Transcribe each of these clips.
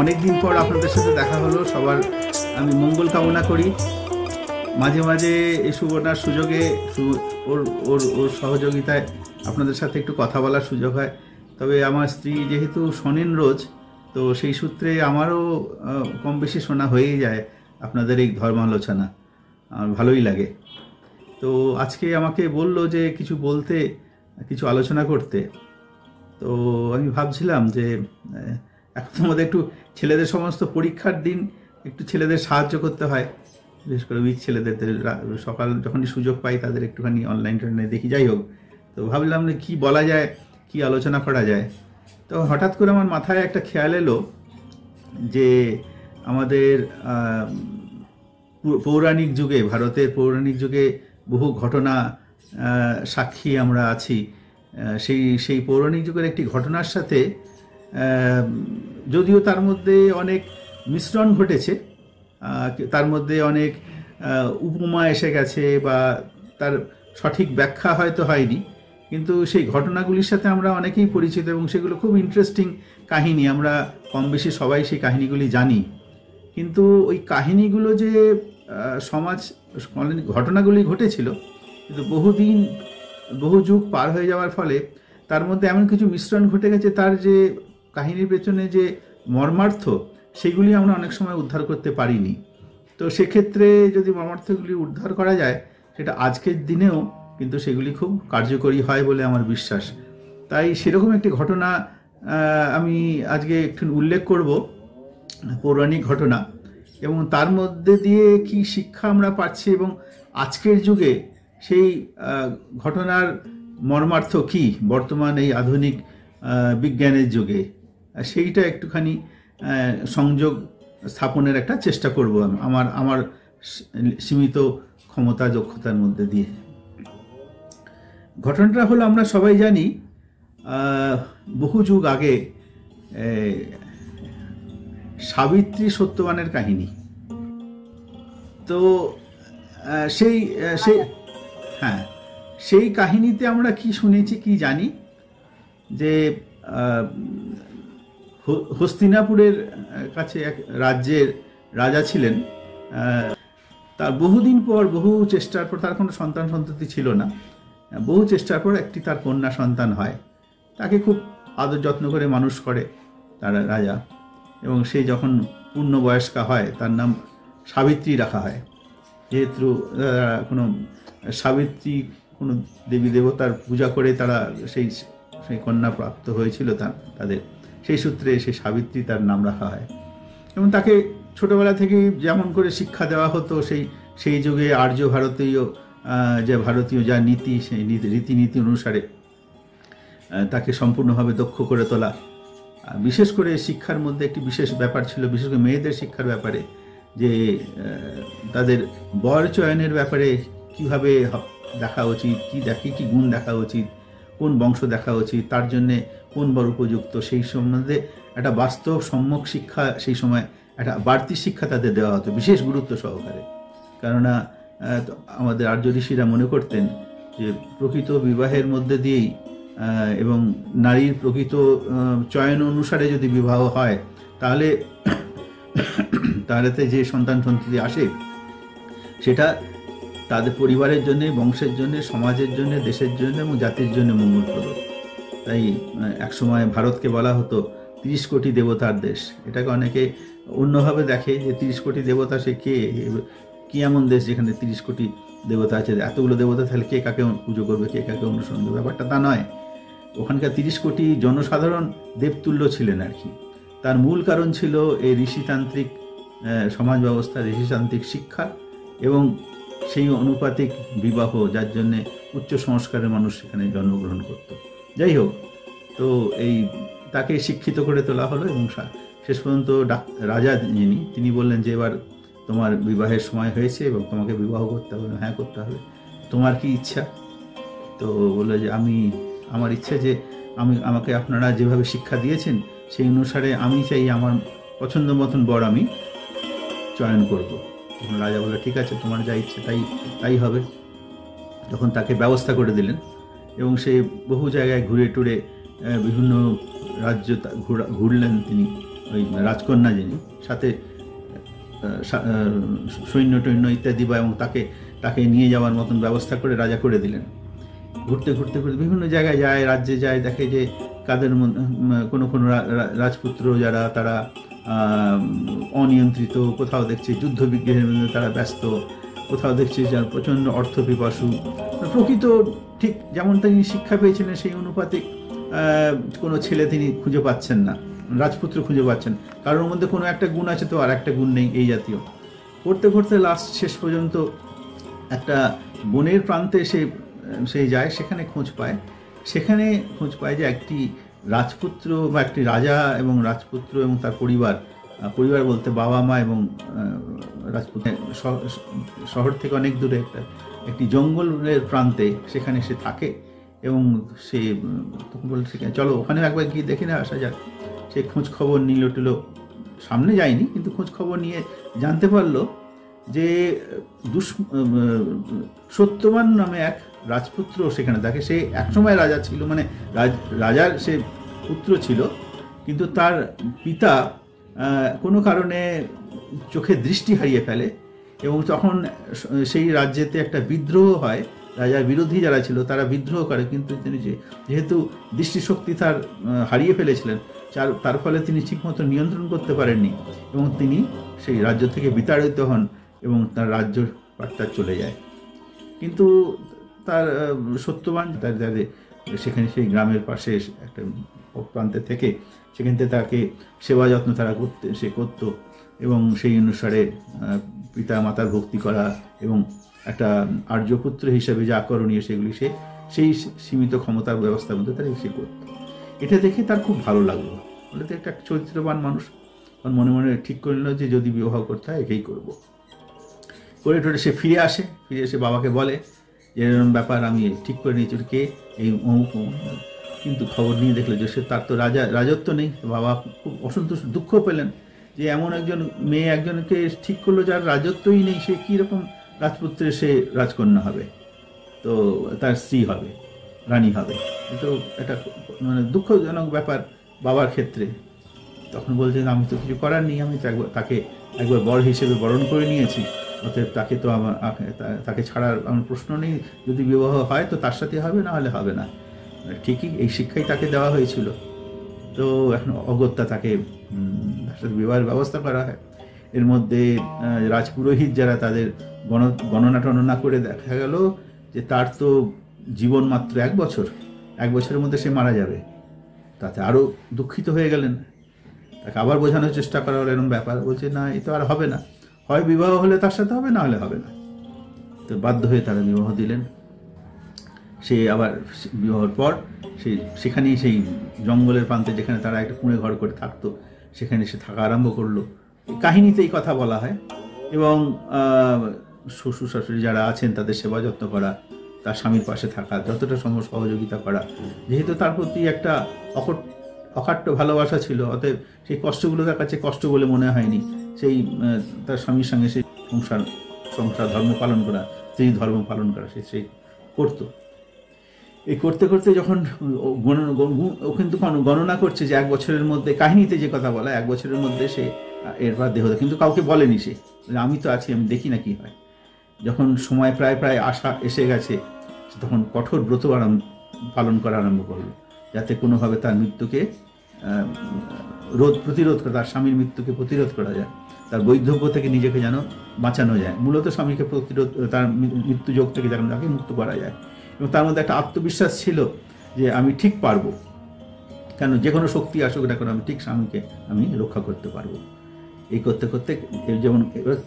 অনেক দিন পর আপনাদের সাথে দেখা হলো। সবার আমি মঙ্গল কামনা করি। মাঝে মাঝে এই সুবর্ণার সুযোগে ওর ওর ওর সহযোগিতায় আপনাদের সাথে একটু কথা বলার সুযোগ হয়। তবে আমার স্ত্রী যেহেতু শোনেন রোজ, তো সেই সূত্রে আমারও কম বেশি শোনা হয়েই যায় আপনাদের এই ধর্মালোচনা। আমার ভালোই লাগে। তো আজকে আমাকে বলল যে কিছু বলতে, কিছু আলোচনা করতে। তো আমি ভাবছিলাম যে এখন আমাদের একটু ছেলেদের সমস্ত পরীক্ষার দিন একটু ছেলেদের সাহায্য করতে হয়, বিশেষ করে উইক ছেলেদের। সকাল যখনই সুযোগ পাই তাদের একটুখানি অনলাইন টনলাইনে দেখি। যাই হোক, তো ভাবলাম যে কী বলা যায়, কি আলোচনা করা যায়। তো হঠাৎ করে আমার মাথায় একটা খেয়াল এলো যে আমাদের পৌরাণিক যুগে, ভারতের পৌরাণিক যুগে বহু ঘটনা সাক্ষী আমরা আছি। সেই পৌরাণিক যুগের একটি ঘটনার সাথে যদিও তার মধ্যে অনেক মিশ্রণ ঘটেছে, তার মধ্যে অনেক উপমা এসে গেছে বা তার সঠিক ব্যাখ্যা হয়তো হয়নি, কিন্তু সেই ঘটনাগুলির সাথে আমরা অনেকেই পরিচিত এবং সেগুলো খুব ইন্টারেস্টিং কাহিনী। আমরা কম বেশি সবাই সেই কাহিনীগুলি জানি। কিন্তু ওই কাহিনীগুলো যে সমাজ ঘটনাগুলি ঘটেছিল, কিন্তু বহু যুগ পার হয়ে যাওয়ার ফলে তার মধ্যে এমন কিছু মিশ্রণ ঘটে গেছে, তার যে কাহিনীর পেছনে যে মর্মার্থ, সেগুলি আমরা অনেক সময় উদ্ধার করতে পারিনি। তো সেক্ষেত্রে যদি মর্মার্থগুলি উদ্ধার করা যায়, সেটা আজকের দিনেও কিন্তু সেগুলি খুব কার্যকরী হয় বলে আমার বিশ্বাস। তাই সেরকম একটি ঘটনা আমি আজকে একটু উল্লেখ করব, পৌরাণিক ঘটনা, এবং তার মধ্যে দিয়ে কি শিক্ষা আমরা পাচ্ছি এবং আজকের যুগে সেই ঘটনার মর্মার্থ কি বর্তমান এই আধুনিক বিজ্ঞানের যুগে, সেইটা একটুখানি সংযোগ স্থাপনের একটা চেষ্টা করব আমার সীমিত ক্ষমতা দক্ষতার মধ্যে দিয়ে। ঘটনাটা হলো, আমরা সবাই জানি বহু যুগ আগে সাবিত্রী সত্যবানের কাহিনী। তো সেই কাহিনীতে আমরা কি শুনেছি, কি জানি, যে হস্তিনাপুরের কাছে এক রাজ্যের রাজা ছিলেন। তার বহুদিন পর, বহু চেষ্টার পর, তার কোনো সন্তান সন্ততি ছিল না, বহু চেষ্টার পর একটি তার কন্যা সন্তান হয়। তাকে খুব আদর যত্ন করে মানুষ করে তার রাজা, এবং সে যখন পূর্ণবয়স্কা হয় তার নাম সাবিত্রী রাখা হয়। যেহেতু সাবিত্রী কোনো দেবী দেবতার পূজা করে তারা সেই কন্যা প্রাপ্ত হয়েছিল তাদের, সেই সূত্রে সেই সাবিত্রী তার নাম রাখা হয়। এবং তাকে ছোটোবেলা থেকেই যেমন করে শিক্ষা দেওয়া হতো, সেই যুগে আর্য ভারতীয় যা নীতি, সেই রীতিনীতি অনুসারে তাকে সম্পূর্ণভাবে দক্ষ করে তোলা। বিশেষ করে শিক্ষার মধ্যে একটি বিশেষ ব্যাপার ছিল, বিশেষ করে মেয়েদের শিক্ষার ব্যাপারে, যে তাদের বর চয়নের ব্যাপারে কিভাবে দেখা উচিত, কি গুণ দেখা উচিত, কোন বংশ দেখা উচিত, তার জন্যে কোন বর উপযুক্ত, সেই সম্বন্ধে একটা বাস্তব সম্যক শিক্ষা, সেই সময় একটা বাড়তি শিক্ষা তাদের দেওয়া হতো বিশেষ গুরুত্ব সহকারে। কেননা আমাদের আর্য ঋষিরা মনে করতেন যে প্রকৃত বিবাহের মধ্যে দিয়েই এবং নারীর প্রকৃত চয়ন অনুসারে যদি বিবাহ হয়, তাহলেতে যে সন্তান সন্ততি আসে, সেটা তাদের পরিবারের জন্যে, বংশের জন্যে, সমাজের জন্যে, দেশের জন্য এবং জাতির জন্য মঙ্গলপ্রদ। তাই একসময় ভারতকে বলা হতো 30 কোটি দেবতার দেশ। এটাকে অনেকে অন্যভাবে দেখে যে 30 কোটি দেবতা, সে কি এমন দেশ যেখানে 30 কোটি দেবতা আছে, এতগুলো দেবতা তাহলে কে কাকে পুজো করবে, কে কাকে অনুসরণ করবে? ব্যাপারটা তা নয়। ওখানকার 30 কোটি জনসাধারণ দেবতুল্য ছিলেন আর কি। তার মূল কারণ ছিল এই ঋষিতান্ত্রিক সমাজ ব্যবস্থা, ঋষিতান্ত্রিক শিক্ষা এবং সেই অনুপাতিক বিবাহ, যার জন্যে উচ্চ সংস্কারের মানুষ সেখানে জন্মগ্রহণ করত। যাই হোক, তো তাকে শিক্ষিত করে তোলা হলো এবং শেষ পর্যন্ত রাজা তিনি বললেন যে এবার তোমার বিবাহের সময় হয়েছে এবং তোমাকে বিবাহ করতে হবে। হ্যাঁ, করতে হবে। তোমার কি ইচ্ছা? তো বললো যে আমার ইচ্ছা যে আমাকে আপনারা যেভাবে শিক্ষা দিয়েছেন সেই অনুসারে আমি চাই আমার পছন্দ মতন বর আমি চয়ন করব। তখন রাজা বললো ঠিক আছে, তোমার যা ইচ্ছে তাই হবে। তখন তাকে ব্যবস্থা করে দিলেন এবং সে বহু জায়গায় ঘুরে টুরে বিভিন্ন রাজ্য ঘুরলেন তিনি ওই রাজকন্যা যিনি, সাথে সৈন্য টৈন্য ইত্যাদি বা এবং তাকে নিয়ে যাওয়ার মতন ব্যবস্থা করে রাজা করে দিলেন। ঘুরতে ঘুরতে ঘুরতে বিভিন্ন জায়গায় যায়, রাজ্যে যায়, দেখে যে কাদের কোনো কোনো রাজপুত্র যারা তারা অনিয়ন্ত্রিত, কোথাও দেখছে যুদ্ধ বিগ্রহের মধ্যে তারা ব্যস্ত, কোথাও দেখছে যার প্রচণ্ড অর্থপিপাসু। প্রকৃত ঠিক যেমন তিনি শিক্ষা পেয়েছিলেন সেই অনুপাতিক কোনো ছেলে তিনি খুঁজে পাচ্ছেন না, রাজপুত্র খুঁজে পাচ্ছেন। কারোর মধ্যে কোনো একটা গুণ আছে তো আর একটা গুণ নেই, এই জাতীয়। করতে করতে লাস্ট শেষ পর্যন্ত একটা বনের প্রান্তে সে যায়, সেখানে খোঁজ পায় যে একটি রাজপুত্র বা একটি রাজা এবং রাজপুত্র এবং তার পরিবার বলতে বাবা মা এবং রাজপুত্র শহর থেকে অনেক দূরে একটি জঙ্গলের প্রান্তে সেখানে সে থাকে। এবং সে তখন বলে সেখানে চলো ওখানে একবার গিয়ে দেখে না আসা যাক। সে খোঁজ খবর নিল টিল, সামনে যায়নি কিন্তু খোঁজ খবর নিয়ে জানতে পারলো যে সত্যবান নামে এক রাজপুত্র সেখানে থাকে। সে একসময় রাজা ছিল, মানে রাজার সে পুত্র ছিল, কিন্তু তার পিতা কোনো কারণে চোখে দৃষ্টি হারিয়ে ফেলে এবং তখন সেই রাজ্যেতে একটা বিদ্রোহ হয়। রাজার বিরোধী যারা ছিল তারা বিদ্রোহ করে, কিন্তু তিনি যেহেতু দৃষ্টিশক্তি তার হারিয়ে ফেলেছিলেন, তার ফলে তিনি ঠিকমতো নিয়ন্ত্রণ করতে পারেননি এবং তিনি সেই রাজ্য থেকে বিতাড়িত হন এবং তার রাজ্য তার চলে যায়। কিন্তু তার সত্যবান সেখানে সেই গ্রামের পাশে একটা প্রান্তে থেকে সেখান থেকে তাকে সেবা যত্ন সে করত এবং সেই অনুসারে পিতা মাতার ভক্তি করা এবং একটা আর্যপুত্র হিসেবে যা করণীয় সেগুলি সেই সীমিত ক্ষমতার ব্যবস্থার মধ্যে তারা সে করত। এটা দেখে তার খুব ভালো লাগলো। বলে তো একটা চরিত্রবান মানুষ, মনে মনে ঠিক করে নিল যে যদি বিবাহ করতে হয় একেই করবো। করে টোরে সে ফিরে এসে বাবাকে বলে যে এরকম ব্যাপার আমি ঠিক করে নিয়েছি, কে এই অমুক। কিন্তু খবর নিয়ে দেখলো যে তার তো রাজত্ব নেই। বাবা খুব অসন্তোষ, দুঃখ পেলেন যে এমন একজন মেয়ে একজনকে ঠিক করলো যার রাজত্বই নেই, সে কীরকম রাজপুত্রের সে রাজকন্যা হবে, তো তার স্ত্রী হবে, রানী হবে। তো এটা মানে দুঃখজনক ব্যাপার বাবার ক্ষেত্রে। তখন বলছেন আমি তো কিছু করার নেই, আমি তাকে একবার বর হিসেবে বরণ করে নিয়েছি, অতএব তাকে ছাড়ার আমার প্রশ্ন নেই। যদি বিবাহ হয় তো তার সাথে হবে, না হলে হবে না। ঠিকই এই শিক্ষাই তাকে দেওয়া হয়েছিল। তো এখন অগত্যা তাকে তার সাথে বিবাহের ব্যবস্থা করা হয়। এর মধ্যে রাজপুরোহিত যারা তাদের গণনা টননা করে দেখা গেল যে তার তো জীবন মাত্র 1 বছর, 1 বছরের মধ্যে সে মারা যাবে। তাতে আরও দুঃখিত হয়ে গেলেন। তাকে আবার বোঝানোর চেষ্টা করা হলো এরকম ব্যাপার। বলছে না, এ তো আর হবে না, হয় বিবাহ হলে তার সাথে হবে, না হলে হবে না। তো বাধ্য হয়ে তারা বিবাহ দিলেন। সে আবার বিবাহের পর সেখানেই সেই জঙ্গলের প্রান্তে যেখানে তারা একটা কুঁড়ে ঘর করে থাকতো সেখানে সে থাকা আরম্ভ করলো। কাহিনীতে এই কথা বলা হয়। এবং শ্বশুর শাশুড়ি যারা আছেন তাদের সেবা যত্ন করা, তার স্বামীর পাশে থাকা, যতটা সম্ভব সহযোগিতা করা। যেহেতু তার প্রতি একটা অকাট্য ভালোবাসা ছিল, অতএব সেই কষ্টগুলো তার কাছে কষ্ট বলে মনে হয়নি। সেই তার স্বামীর সঙ্গে সেই সংসার ধর্ম পালন করা, স্ত্রী ধর্ম পালন করা সে করতো। এই করতে করতে যখন ও কিন্তু গণনা করছে যে 1 বছরের মধ্যে, কাহিনীতে যে কথা বলা 1 বছরের মধ্যে সে এরপর দেহ, কিন্তু কাউকে বলেনি সে, আমি তো আছি, আমি দেখি না কি হয়। যখন সময় প্রায় আশা এসে গেছে, তখন কঠোর ব্রত পালন করা আরম্ভ করলো, যাতে কোনোভাবে তার মৃত্যুকে প্রতিরোধ করা, তার স্বামীর মৃত্যুকে প্রতিরোধ করা যায়, তার বৈধব্য থেকে নিজেকে যেন বাঁচানো যায়। মূলত স্বামীকে তার মৃত্যুযোগ থেকে যেন তাকে মুক্ত করা যায়। এবং তার মধ্যে একটা আত্মবিশ্বাস ছিল যে আমি ঠিক পারবো, কেন যে কোনো শক্তি আসুক না কেন আমি ঠিক স্বামীকে আমি রক্ষা করতে পারবো। এই করতে করতে যেমন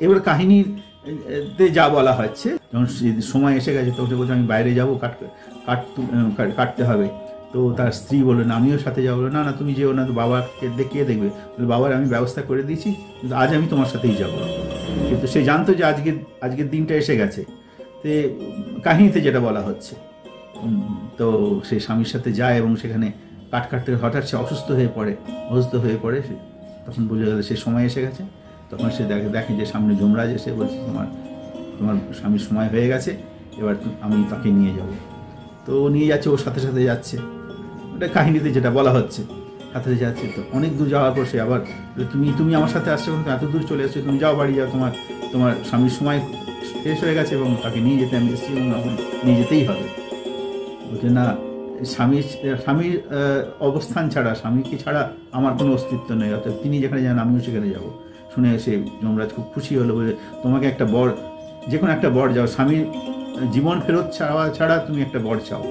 এবার কাহিনীতে যা বলা হচ্ছে, যখন সময় এসে গেছে তখন বলছে আমি বাইরে যাবো, কাটতে হবে। তো তার স্ত্রী বললো না, আমিও সাথে যাবো। না না, তুমি যেও না, তো বাবাকে দেখিয়ে দেখবে। বাবার আমি ব্যবস্থা করে দিয়েছি, কিন্তু আজ আমি তোমার সাথেই যাবো। কিন্তু সে জানতো যে আজকের দিনটা এসে গেছে। তে কাহিনীতে যেটা বলা হচ্ছে, তো সে স্বামীর সাথে যায় এবং সেখানে কাটতে হঠাৎ সে অসুস্থ হয়ে পড়ে। তখন বোঝা গেল সে সময় এসে গেছে। তখন সে দেখে যে সামনে যমরাজ এসে বলছে তোমার স্বামীর সময় হয়ে গেছে, এবার আমি তাকে নিয়ে যাব। তো ও নিয়ে যাচ্ছে, ওর সাথে সাথে যাচ্ছে। ওটা কাহিনীতে যেটা বলা হচ্ছে। সাঁতরে যাচ্ছে, তো অনেক দূর যাওয়ার পর সে আবার তুমি আমার সাথে আসছো, কিন্তু এত দূর চলে আসছো, তুমি যাও বাড়ি যাও, তোমার স্বামীর সময় শেষ হয়ে গেছে এবং তাকে নিয়ে যেতে আমি এসেছি এবং এখন নিয়ে যেতেই হবে। বলছে না, স্বামীর অবস্থান ছাড়া, স্বামীকে ছাড়া আমার কোনো অস্তিত্ব নেই, অর্থাৎ তিনি যেখানে যান আমিও সেখানে যাব। শুনে এসে যমরাজ খুব খুশি হলো, বলে তোমাকে একটা বর, যে কোনো একটা বর যাও, স্বামীর জীবন ফেরত ছাড়া তুমি একটা বর চাও।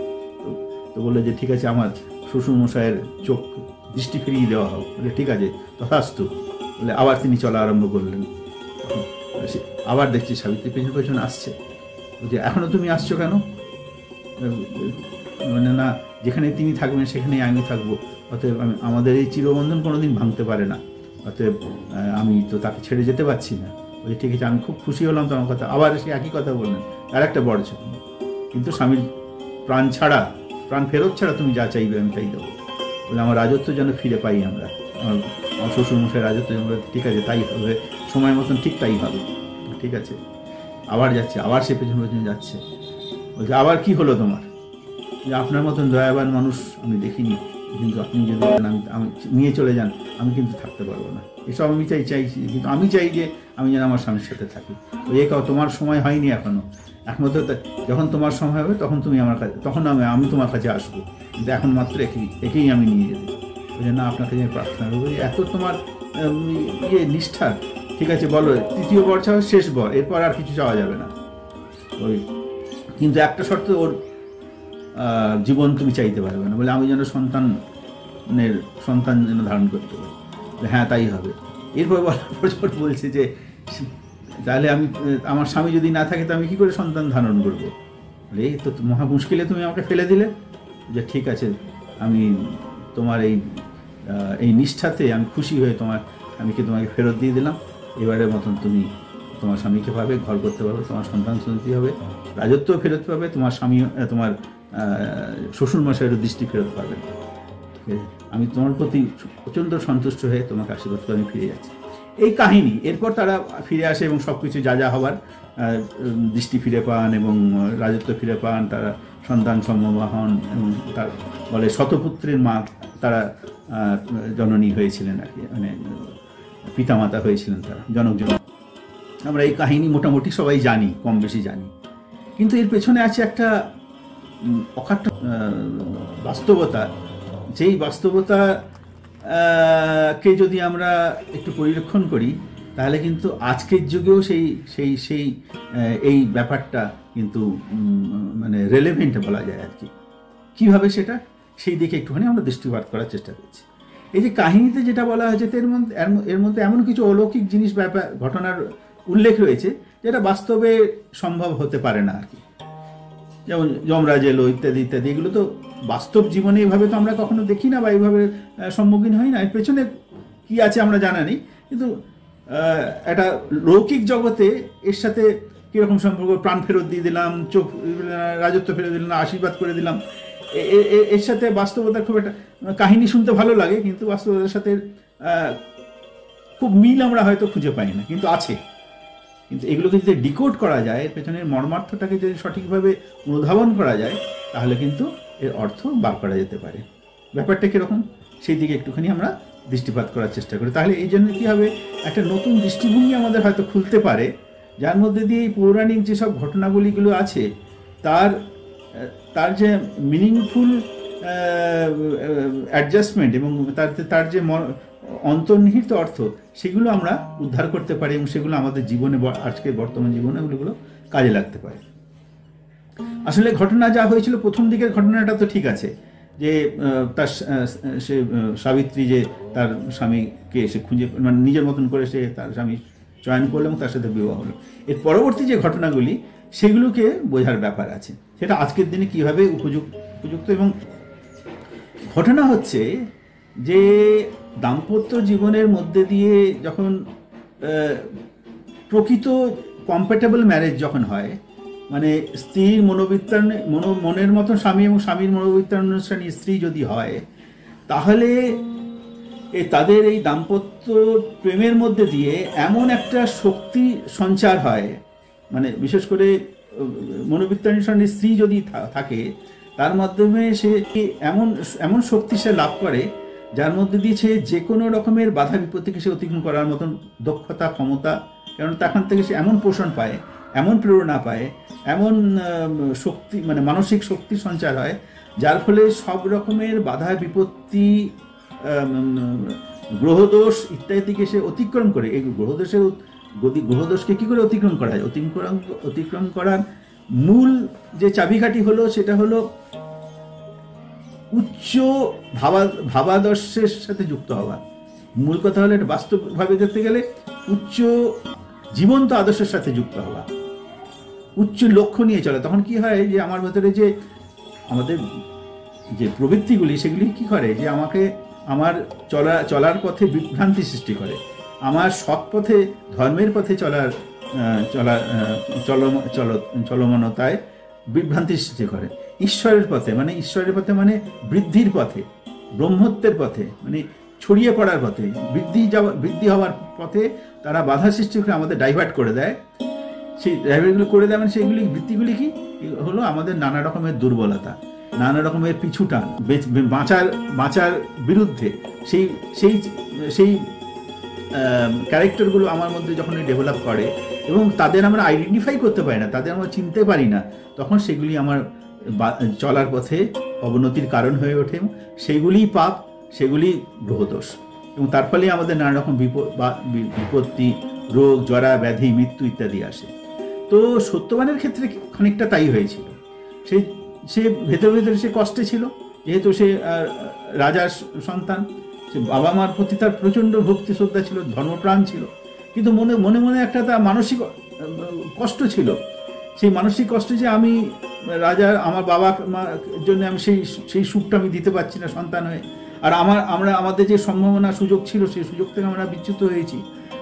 তো বললো যে ঠিক আছে, আমার শ্বশুরমশাইয়ের চোখ দৃষ্টি ফিরিয়ে দেওয়া হোক। বলে ঠিক আছে, তথাস্তু। বলে আবার তিনি চলা আরম্ভ করলেন। আবার দেখছি সাবিত্রী পেছন পেছন আসছে। বলছে এখনো তুমি আসছো কেন? মানে না, যেখানে তিনি থাকবেন সেখানেই আমি থাকবো, অতএব আমাদের এই চিরবন্ধন কোনোদিন ভাঙতে পারে না, অতএব আমি তো তাকে ছেড়ে যেতে পারছি না। বলছে ঠিক আছে, আমি খুব খুশি হলাম তোমার কথা। আবার সে একই কথা বললেন, আর একটা বড় ছিল, কিন্তু স্বামীর প্রাণ ফেরত ছাড়া তুমি যা চাইবে আমি তাই দেবো। বলে আমার রাজত্ব যেন ফিরে পাই আমরা, আমার শ্বশুরমশাই রাজত্ব যেন। ঠিক আছে, তাই হবে, সময় মতন ঠিক তাই হবে। ঠিক আছে, আবার যাচ্ছে, আবার সে পেছন পেছন যাচ্ছে। বলছে আবার কি হলো তোমার? যে আপনার মতন দয়াবান মানুষ আমি দেখিনি, কিন্তু আপনি যদি আমি নিয়ে চলে যান আমি কিন্তু থাকতে পারবো না। এসব আমি চাইছি, কিন্তু আমি চাই যে আমি যেন আমার স্বামীর সাথে থাকি। ওই তোমার সময় হয়নি এখনো, একমাত্র যখন তোমার সময় হবে তখন তুমি আমার কাছে, তখন আমি তোমার কাছে আসবো, কিন্তু এখন মাত্র একেই আমি নিয়ে যেতে। বলছে না, আপনাকে যে প্রার্থনা করবো, এত তোমার নিষ্ঠা। ঠিক আছে বলো, তৃতীয় বর চাও, শেষ বর, এরপর আর কিছু চাওয়া যাবে না। ওই কিন্তু একটা শর্ত, ওর জীবন তুমি চাইতে পারবে না। বলে আমি যেন সন্তান যেন ধারণ করতে পারি। হ্যাঁ তাই হবে। এরপর বলছে যে তাহলে আমার স্বামী যদি না থাকে তো আমি কি করে সন্তান ধারণ করবো? বলে এই তো মহা মুশকিলে তুমি আমাকে ফেলে দিলে। যে ঠিক আছে, আমি তোমার এই নিষ্ঠাতে আমি খুশি হয়ে তোমাকে ফেরত দিয়ে দিলাম। এবারের মতন তুমি তোমার স্বামীকে পাবে, ঘর করতে পারবে, তোমার সন্তান সন্ততি হবে, রাজত্বও ফেরত পাবে, তোমার স্বামী তোমার শ্বশুরমশাইয়ের দৃষ্টি ফেরত পাবে। আমি তোমার প্রতি প্রচণ্ড সন্তুষ্ট হয়ে তোমাকে আশীর্বাদ করে আমি ফিরে যাচ্ছি। এই কাহিনী। এরপর তারা ফিরে আসে এবং সব কিছু যা হবার, দৃষ্টি ফিরে পান এবং রাজত্ব ফিরে পান, তারা সন্তান সম্ভবা হন এবং তার বলে শতপুত্রের মা তারা জননী হয়েছিলেন আর কি, মানে পিতামাতা হয়েছিলেন তারা, জনক। আমরা এই কাহিনী মোটামুটি সবাই জানি, কম বেশি জানি, কিন্তু এর পেছনে আছে একটা অকাট্য বাস্তবতা। যেই বাস্তবতা কে যদি আমরা একটু পরিলক্ষণ করি, তাহলে কিন্তু আজকের যুগেও সেই এই ব্যাপারটা কিন্তু মানে রেলেভেন্ট বলা যায় আর কি। কীভাবে সেটা, সেই দিকে একটুখানি আমরা দৃষ্টিপাত করার চেষ্টা করছি। এই যে কাহিনীতে যেটা বলা হয়েছে, এর মধ্যে এমন কিছু অলৌকিক জিনিস ঘটনার উল্লেখ রয়েছে যেটা বাস্তবে সম্ভব হতে পারে না আর কি। যেমন যমরাজ এলো ইত্যাদি ইত্যাদি, এগুলো তো বাস্তব জীবনে এইভাবে তো আমরা কখনো দেখি না বা এইভাবে সম্মুখীন হই না। এর পেছনে কী আছে আমরা জানা নেই, কিন্তু একটা লৌকিক জগতে এর সাথে কীরকম সম্পর্ক, প্রাণ ফেরত দিয়ে দিলাম, চোখ রাজত্ব ফেরত দিলাম, আশীর্বাদ করে দিলাম, এর সাথে বাস্তবতার খুব একটা কাহিনী শুনতে ভালো লাগে, কিন্তু বাস্তবতার সাথে খুব মিল আমরা হয়তো খুঁজে পাই না, কিন্তু আছে। কিন্তু এগুলোকে যদি ডিকোড করা যায়, এর পেছনের মর্মার্থটাকে যদি সঠিকভাবে অনুধাবন করা যায়, তাহলে কিন্তু এর অর্থ বার করা যেতে পারে। ব্যাপারটা কীরকম, সেই দিকে একটুখানি আমরা দৃষ্টিপাত করার চেষ্টা করি। তাহলে এই জন্য কী হবে, একটা নতুন দৃষ্টিভঙ্গি আমাদের হয়তো খুলতে পারে, যার মধ্যে দিয়ে এই পৌরাণিক যেসব ঘটনাবলীগুলো আছে তার যে মিনিংফুল অ্যাডজাস্টমেন্ট এবং তার যে অন্তর্নিহিত অর্থ, সেগুলো আমরা উদ্ধার করতে পারি এবং সেগুলো আমাদের জীবনে, আজকের বর্তমান জীবনে ওগুলো কাজে লাগতে পারে। আসলে ঘটনা যা হয়েছিল, প্রথম দিকের ঘটনাটা তো ঠিক আছে, যে তার সে সাবিত্রী যে তার স্বামীকে সে খুঁজে, মানে নিজের মতন করে সে তার স্বামী চয়ন করলো এবং তার সাথে বিবাহ হলো। এর পরবর্তী যে ঘটনাগুলি, সেগুলোকে বোঝার ব্যাপার আছে, সেটা আজকের দিনে কীভাবে উপযুক্ত। এবং ঘটনা হচ্ছে যে দাম্পত্য জীবনের মধ্যে দিয়ে যখন প্রকৃত কম্প্যাটেবল ম্যারেজ যখন হয়, মানে স্ত্রীর মনের মতন স্বামী এবং স্বামীর মনোবিত্তানুসারী স্ত্রী যদি হয়, তাহলে তাদের এই দাম্পত্য প্রেমের মধ্যে দিয়ে এমন একটা শক্তি সঞ্চার হয়, মানে বিশেষ করে মনোবিত্তানুসারী স্ত্রী যদি থাকে, তার মাধ্যমে সে এমন শক্তি সে লাভ করে, যার মধ্যে দিয়েছে যে কোনো রকমের বাধা বিপত্তিকে সে অতিক্রম করার মতন দক্ষতা, ক্ষমতা, কারণ তখন থেকে সে এমন পোষণ পায়, এমন প্রেরণা পায়, এমন শক্তি, মানে মানসিক শক্তির সঞ্চার হয়, যার ফলে সব রকমের বাধা বিপত্তি, গ্রহদোষ ইত্যাদিকে সে অতিক্রম করে। এই গ্রহদোষকে কী করে অতিক্রম করা যায়? অতিক্রম করার মূল যে চাবিকাঠি হলো সেটা হলো উচ্চ ভাবাদর্শের সাথে যুক্ত হওয়া। মূল কথা হলো এটা বাস্তবভাবে দেখতে গেলে উচ্চ জীবন্ত আদর্শের সাথে যুক্ত হওয়া, উচ্চ লক্ষ্য নিয়ে চলা। তখন কি হয় যে আমার ভেতরে যে আমাদের যে প্রবৃত্তিগুলি, সেগুলি কি করে যে আমাকে আমার চলার পথে বিভ্রান্তি সৃষ্টি করে, আমার সৎ পথে, ধর্মের পথে চলমানতায় বিভ্রান্তি সৃষ্টি করে। ঈশ্বরের পথে মানে বৃদ্ধির পথে, ব্রহ্মত্বের পথে, মানে ছড়িয়ে পড়ার পথে, বৃদ্ধি হওয়ার পথে তারা বাধা সৃষ্টি করে আমাদের ডাইভার্ট করে দেয়। সেই ডাইভার্টগুলো করে দেয় মানে সেইগুলি, বৃত্তিগুলি কি হলো আমাদের নানা রকমের দুর্বলতা, নানা রকমের পিছুটান, বাঁচার বিরুদ্ধে সেই ক্যারেক্টারগুলো আমার মধ্যে যখন ডেভেলপ করে এবং তাদের আমরা আইডেন্টিফাই করতে পারি না, তাদের আমরা চিনতে পারি না, তখন সেগুলি আমার চলার পথে অবনতির কারণ হয়ে ওঠে। সেগুলিই পাপ, সেগুলি গ্রহদোষ, এবং তার ফলে আমাদের নানা রকম বিপত্তি, রোগ, জরা, ব্যাধি, মৃত্যু ইত্যাদি আসে। তো সত্যবানের ক্ষেত্রে খানিকটা তাই হয়েছিল। সে ভেতরে সে কষ্টে ছিল, যেহেতু সে রাজার সন্তান, সে বাবা মার প্রতি তার প্রচণ্ড ভক্তি শ্রদ্ধা ছিল, ধর্মপ্রাণ ছিল, কিন্তু মনে মনে একটা তার মানসিক কষ্ট ছিল। সেই মানসিক কষ্ট যে আমি আমার বাবা মার জন্য আমি সেই সুখটা আমি দিতে পারছি না সন্তান হয়ে, আর আমাদের যে সম্ভাবনা, সুযোগ ছিল, সেই সুযোগ থেকে আমরা বিচ্যুত হয়েছি।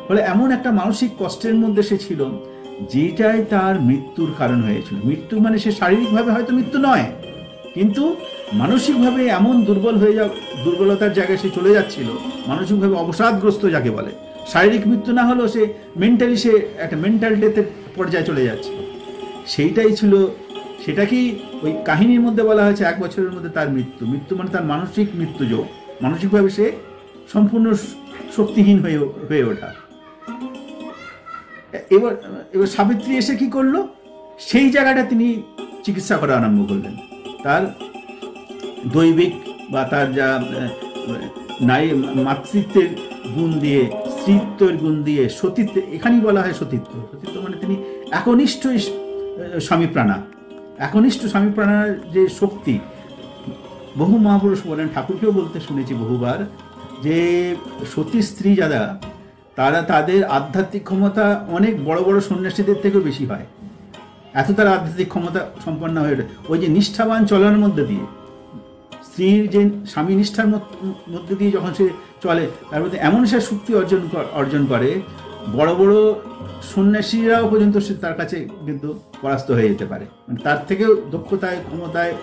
ফলে এমন একটা মানসিক কষ্টের মধ্যে সে ছিল, যেটাই তার মৃত্যুর কারণ হয়েছিল। মৃত্যু মানে সে শারীরিকভাবে হয়তো মৃত্যু নয়, কিন্তু মানসিকভাবে এমন দুর্বলতার জায়গায় সে চলে যাচ্ছিল, মানসিকভাবে অবসাদগ্রস্ত যাকে বলে। শারীরিক মৃত্যু না হলেও সে মেন্টালি সে একটা মেন্টাল ডেথের পর্যায়ে চলে যাচ্ছিল। সেটাকেই ওই কাহিনীর মধ্যে বলা হয়েছে 1 বছরের মধ্যে তার মৃত্যু মানে তার মানসিক মৃত্যুযোগ, মানসিকভাবে সে সম্পূর্ণ শক্তিহীন হয়ে ওঠা। এবার সাবিত্রী এসে কি করলো, সেই জায়গাটা তিনি চিকিৎসা করা আরম্ভ করলেন। তার দৈবিক বা তার যা নারী মাতৃত্বের গুণ দিয়ে, স্ত্রীত্বের গুণ দিয়ে, সতীত্ব, এখানেই বলা হয় সতীত্ব মানে তিনি একনিষ্ঠ স্বামীপ্রাণা, যে শক্তি। বহু মহাপুরুষ বলেন, ঠাকুরকেও বলতে শুনেছি বহুবার, যে সতী স্ত্রী যারা, তারা তাদের আধ্যাত্মিক ক্ষমতা অনেক বড় বড় সন্ন্যাসীদের থেকেও বেশি হয়। এত তারা আধ্যাত্মিক ক্ষমতা সম্পন্ন হয়ে ওঠে ওই যে নিষ্ঠাবান চলার মধ্যে দিয়ে, স্ত্রীর যে স্বামী নিষ্ঠার মধ্যে দিয়ে যখন সে চলে, তার মধ্যে এমন সে শক্তি অর্জন করে, বড় বড় সন্ন্যাসীরাও পর্যন্ত সে তার কাছে কিন্তু পরাস্ত হয়ে যেতে পারে। মানে তার থেকেও দক্ষতায়, ক্ষমতায়,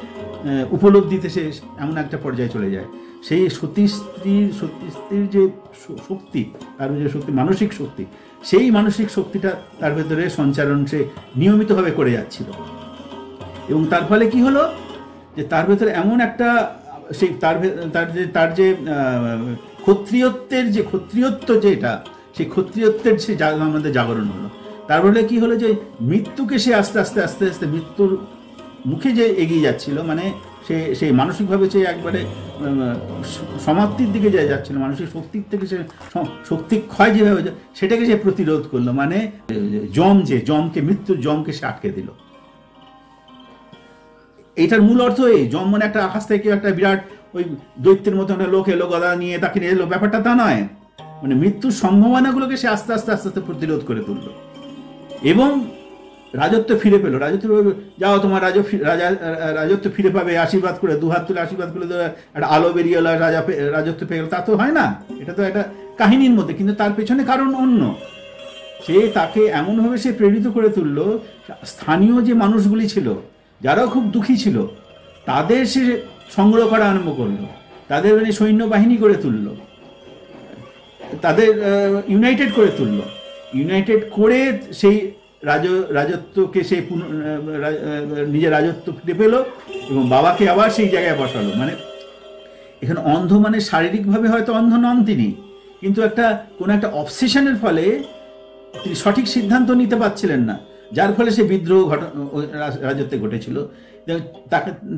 উপলব্ধিতে সে এমন একটা পর্যায়ে চলে যায়। সেই সতী স্ত্রীর যে শক্তি, তার যে শক্তি, মানসিক শক্তি, সেই মানসিক শক্তিটা তার ভেতরে সঞ্চারণ সে নিয়মিতভাবে করে যাচ্ছিল। এবং তার ফলে কি হলো, যে তার ভেতরে এমন একটা সেই তার যে ক্ষত্রিয়ত্ব যেটা, সেই ক্ষত্রিয়ত্বের সে আমাদের জাগরণ হলো। তার ফলে কি হলো, যে মৃত্যুকে সে আস্তে আস্তে মৃত্যুর মুখে যে এগিয়ে যাচ্ছিল, মানে সেই মানসিকভাবে সে একবারে সমাপ্তির দিকে যাচ্ছিল, মানসিক শক্তির থেকে সে শক্তি ক্ষয় যেভাবে যায়, সেটাকে সে প্রতিরোধ করলো। মানে মৃত্যুর জমকে সে আটকে দিল। এইটার মূল অর্থ এই, যম মানে একটা আকাশ থেকে একটা বিরাট ওই দৈত্যের মতো একটা লোক এলো, গদা নিয়ে তাকে নিয়ে এলো, ব্যাপারটা তা নয়। মানে মৃত্যুর সম্ভাবনাগুলোকে সে আস্তে আস্তে প্রতিরোধ করে তুলল এবং রাজত্ব ফিরে পেল। যাও তোমার রাজত্ব ফিরে পাবে, আশীর্বাদ করে, দুহাত তুলে আশীর্বাদ করে একটা আলো বেরিয়ে এলো, রাজত্ব পেয়ে গেল। তা তো হয় না, এটা তো একটা কাহিনীর মধ্যে, কিন্তু তার পেছনে কারণ অন্য। তাকে এমনভাবে সে প্রেরিত করে তুলল, স্থানীয় যে মানুষগুলি ছিল, যারাও খুব দুঃখী ছিল, তাদের সে সংগ্রহ করা আরম্ভ করলো, তাদের সৈন্যবাহিনী করে তুলল, তাদের ইউনাইটেড করে সেই রাজত্বকে সে নিজের রাজত্ব ফিরে পেল এবং বাবাকে আবার সেই জায়গায় বসালো। মানে এখানে অন্ধ মানে শারীরিকভাবে হয়তো অন্ধ নন তিনি, কিন্তু কোনো একটা অবসেশনের ফলে তিনি সঠিক সিদ্ধান্ত নিতে পারছিলেন না, যার ফলে সে বিদ্রোহ রাজত্বে ঘটেছিল।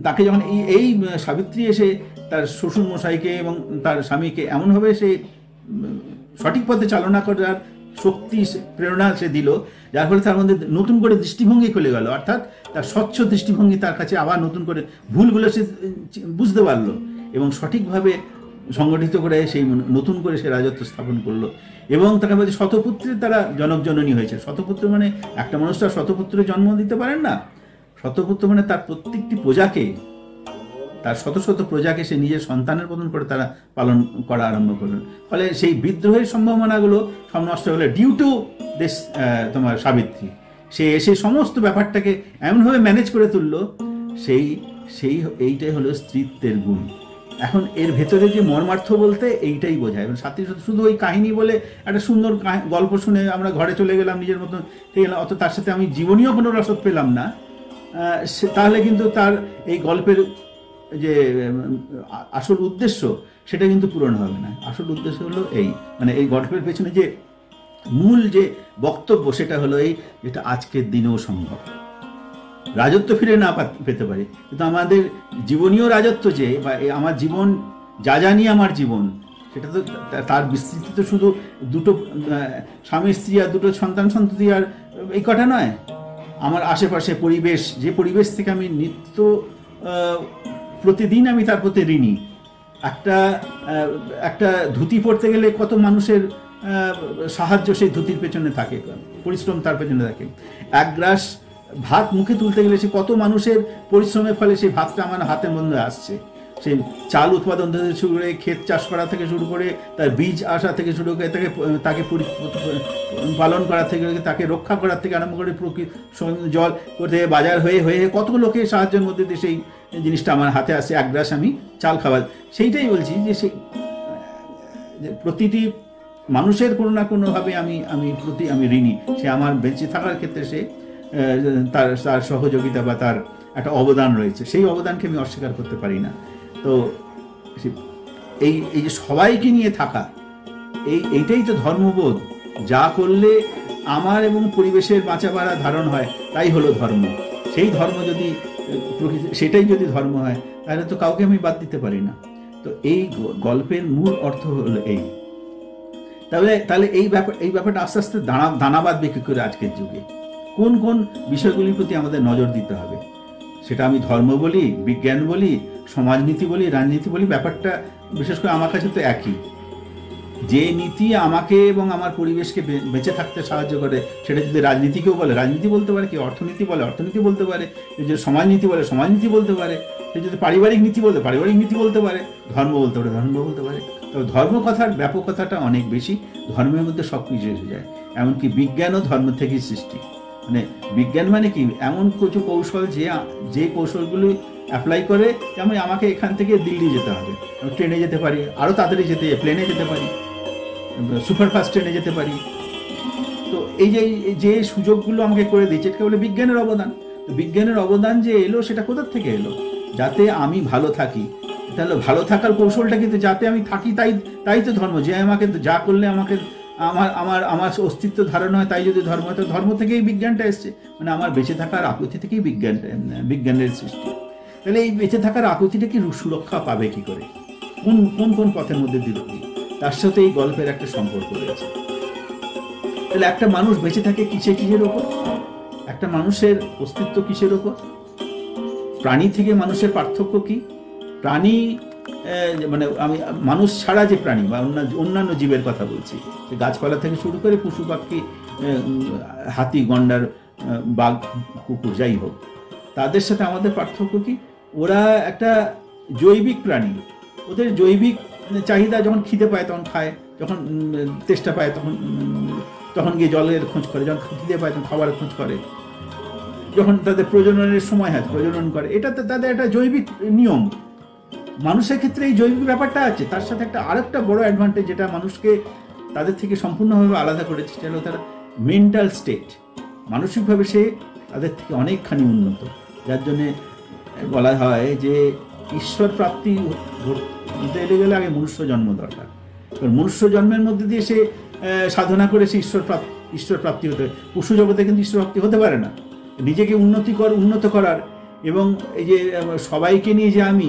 তাকে যখন এই সাবিত্রী এসে তার শ্বশুর মশাইকে এবং তার স্বামীকে এমনভাবে সে সঠিক পথে চালনা করার শক্তি প্রেরণা সে দিল, যার ফলে তার মধ্যে নতুন করে দৃষ্টিভঙ্গি খুলে গেল, অর্থাৎ তার স্বচ্ছ দৃষ্টিভঙ্গি তার কাছে আবার নতুন করে ভুলগুলো সে বুঝতে পারলো এবং সঠিকভাবে সংগঠিত করে সেই নতুন করে সে রাজত্ব স্থাপন করলো। এবং তাকে বলছে শতপুত্রের তারা জনক জননী হয়েছে। শতপুত্র মানে একটা মানুষ তার শতপুত্রের জন্ম দিতে পারেন না। শতপুত্র মানে তার প্রত্যেকটি প্রজাকে, তার শত শত প্রজাকে সে নিজের সন্তানের মতন করে তারা পালন করা আরম্ভ করলেন। ফলে সেই বিদ্রোহের সম্ভাবনাগুলো সব নষ্ট হলো ডিউ টু দিস তোমার সাবিত্রী। সে এসে সমস্ত ব্যাপারটাকে এমনভাবে ম্যানেজ করে তুললো, এইটাই হলো স্ত্রীত্বের গুণ। এখন এর ভেতরে যে মর্মার্থ বলতে এইটাই বোঝায়। সাথী শুধু ওই কাহিনী বলে একটা সুন্দর গল্প শুনে আমরা ঘরে চলে গেলাম নিজের মতন থেকে গেলাম, অত তার সাথে আমি জীবনীয় কোনো রসদ পেলাম না, তাহলে কিন্তু তার এই গল্পের যে আসল উদ্দেশ্য সেটা কিন্তু পূরণ হবে না। আসল উদ্দেশ্য হলো এই গল্পের পেছনে যে মূল যে বক্তব্য সেটা হলো যেটা আজকের দিনেও সম্ভব। রাজত্ব ফিরে না পেতে পারি, কিন্তু আমাদের জীবনীয় রাজত্ব বা আমার জীবন যা নিয়ে আমার জীবন, সেটা তো তার বিস্তৃতি তো শুধু দুটো স্বামী স্ত্রী আর দুটো সন্তান সন্ততি আর এই কথা নয়। আমার আশেপাশে পরিবেশ, যে পরিবেশ থেকে আমি প্রতিদিন আমি তার প্রতি ঋণী। একটা ধুতি পরতে গেলে কত মানুষের সাহায্য সেই ধুতির পেছনে থাকে, পরিশ্রম তার পেছনে থাকে। এক গ্রাস ভাত মুখে তুলতে গেলে সে কত মানুষের পরিশ্রমের ফলে সেই ভাতটা আমার হাতের মধ্যে আসছে। সে চাল উৎপাদন থেকে শুরু করে, ক্ষেত চাষ করা থেকে শুরু করে, তার বীজ আসা থেকে শুরু করে, তাকে পালন করা থেকে, তাকে রক্ষা করার থেকে আরম্ভ করে জল করতে বাজার হয়ে কত লোকের সাহায্যের মধ্যে দিয়ে সেই জিনিসটা আমার হাতে আসছে, এক গ্রাস আমি চাল খাবার। সেইটাই বলছি যে প্রতিটি মানুষের কোনো না কোনোভাবে আমি ঋণী। সে আমার বেঁচে থাকার ক্ষেত্রে সে তার সহযোগিতা বা তার একটা অবদান রয়েছে, সেই অবদানকে আমি অস্বীকার করতে পারি না। তো এই যে সবাইকে নিয়ে থাকা, এইটাই তো ধর্মবোধ। যা করলে আমার এবং পরিবেশের বাঁচা বাড়া ধারণ হয় তাই হলো ধর্ম। সেই ধর্ম যদি সেটাই যদি ধর্ম হয়, তাহলে তো কাউকে আমি বাদ দিতে পারি না। তো এই গল্পের মূল অর্থ হলো তাহলে এই ব্যাপারটা আস্তে আস্তে দানা বাঁধবে কি করে আজকের যুগে, কোন কোন বিষয়গুলির প্রতি আমাদের নজর দিতে হবে। সেটা আমি ধর্ম বলি, বিজ্ঞান বলি, সমাজনীতি বলি, রাজনীতি বলি, ব্যাপারটা বিশেষ করে আমার কাছে তো একই। যে নীতি আমাকে এবং আমার পরিবেশকে বেঁচে থাকতে সাহায্য করে, সেটা যদি রাজনীতিকেও বলে রাজনীতি বলতে পারে, কি অর্থনীতি বলে অর্থনীতি বলতে পারে, যদি সমাজনীতি বলে সমাজনীতি বলতে পারে, সে যদি পারিবারিক নীতি বলতে পারিবারিক নীতি বলতে পারে, ধর্ম বলতে পারে ধর্ম বলতে পারে। তবে ধর্ম কথার ব্যাপকতাটা অনেক বেশি, ধর্মের মধ্যে সব কিছু এসে যায়। এমনকি বিজ্ঞানও ধর্ম থেকেই সৃষ্টি। মানে বিজ্ঞান মানে কি, এমন কিছু কৌশল যে কৌশলগুলি অ্যাপ্লাই করে, যেমন আমাকে এখান থেকে দিল্লি যেতে হবে, আমি ট্রেনে যেতে পারি, আরও তাড়াতাড়ি প্লেনে যেতে পারি, সুপারফাস্ট ট্রেনে যেতে পারি। তো এই যে সুযোগগুলো আমাকে করে দিচ্ছে, এটাকে বলে বিজ্ঞানের অবদান। তো বিজ্ঞানের অবদান যে এলো, সেটা কোথার থেকে এলো? যাতে আমি ভালো থাকি। তাহলে ভালো থাকার কৌশলটা কিন্তু যাতে আমি থাকি, তাই তো ধর্ম। যে আমাকে যা করলে আমাকে আমার অস্তিত্ব ধারণ হয়, তাই যদি ধর্ম হয়, তো ধর্ম থেকেই বিজ্ঞানটা এসছে। মানে আমার বেঁচে থাকার আকুতি থেকেই বিজ্ঞানের সৃষ্টি। তাহলে এই বেঁচে থাকার আকুতিটা কি সুরক্ষা পাবে কি করে, কোন পথের মধ্যে দিল, তার সাথে এই গল্পের একটা সম্পর্ক রয়েছে। তাহলে একটা মানুষ বেঁচে থাকে কিসের ওপর? একটা মানুষের অস্তিত্ব কিসের ওপর? প্রাণী থেকে মানুষের পার্থক্য কি? প্রাণী মানে আমি মানুষ ছাড়া যে প্রাণী বা অন্যান্য জীবের কথা বলছি, গাছপালা থেকে শুরু করে পশু পাখি, হাতি, গন্ডার, বাঘ, কুকুর, যাই হোক, তাদের সাথে আমাদের পার্থক্য কি? ওরা একটা জৈবিক প্রাণী। ওদের জৈবিক চাহিদা, যখন খিদে পায় তখন খায়, যখন তেষ্টা পায় তখন গিয়ে জলের খোঁজ করে, যখন খিদে পায় তখন খাবারের খোঁজ করে, যখন তাদের প্রজননের সময় হয় প্রজনন করে। এটা তাদের একটা জৈবিক নিয়ম। মানুষের ক্ষেত্রে এই জৈবিক ব্যাপারটা আছে, তার সাথে আরেকটা বড় অ্যাডভান্টেজ যেটা মানুষকে তাদের থেকে সম্পূর্ণভাবে আলাদা করেছে, সেটা হলো তার মেন্টাল স্টেট। মানসিকভাবে সে তাদের থেকে অনেকখানি উন্নত, যার জন্যে বলা হয় যে ঈশ্বর প্রাপ্তি কিন্তু এলে গেলে আগে মনুষ্য জন্ম দরকার। কারণ মনুষ্য জন্মের মধ্যে দিয়ে সে সাধনা করে সে ঈশ্বর প্রাপ্তি হতে হয়। পশু জগতে কিন্তু ঈশ্বর প্রাপ্তি হতে পারে না। নিজেকে উন্নত করার এবং এই যে সবাইকে নিয়ে যে আমি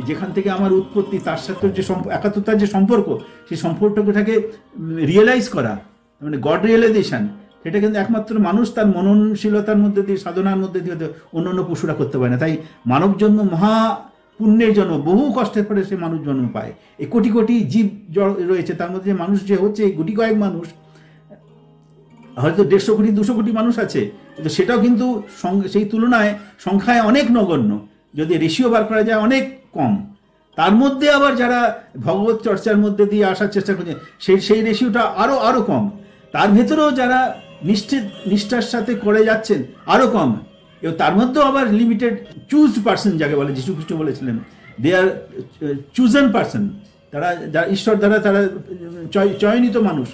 যেখান থেকে আমার উৎপত্তি তার সাথে যে একাত্মতার যে সম্পর্ক, সেই সম্পর্কটাকে রিয়েলাইজ করা, মানে গড রিয়েলাইজেশন, সেটা কিন্তু একমাত্র মানুষ তার মননশীলতার মধ্যে দিয়ে, সাধনার মধ্যে দিয়ে অন্য পশুরা করতে পারে না। তাই মানব জন্ম মহা পুণ্যের জন্ম, বহু কষ্টের পরে সে মানুষ জন্ম পায়। এই কোটি কোটি জীব রয়েছে, তার মধ্যে মানুষ যে হচ্ছে গুটি কয়েক মানুষ, হয়তো 150 কোটি 200 কোটি মানুষ আছে, কিন্তু সেটাও কিন্তু সেই তুলনায় সংখ্যায় অনেক নগণ্য, যদি রেশিও বার করা যায় অনেক কম। তার মধ্যে আবার যারা ভগবত চর্চার মধ্যে দিয়ে আসার চেষ্টা করছে সেই রেশিওটা আরো কম। তার ভেতরেও যারা নিষ্ঠার সাথে করে যাচ্ছেন আরো কম, এবং তার মধ্যেও আবার লিমিটেড চুজড পার্সন, যাকে বলে যীশু খ্রিস্ট বলেছিলেন, দে আর চুজেন পার্সন, তারা যারা ঈশ্বর দ্বারা তারা চয়নিত মানুষ,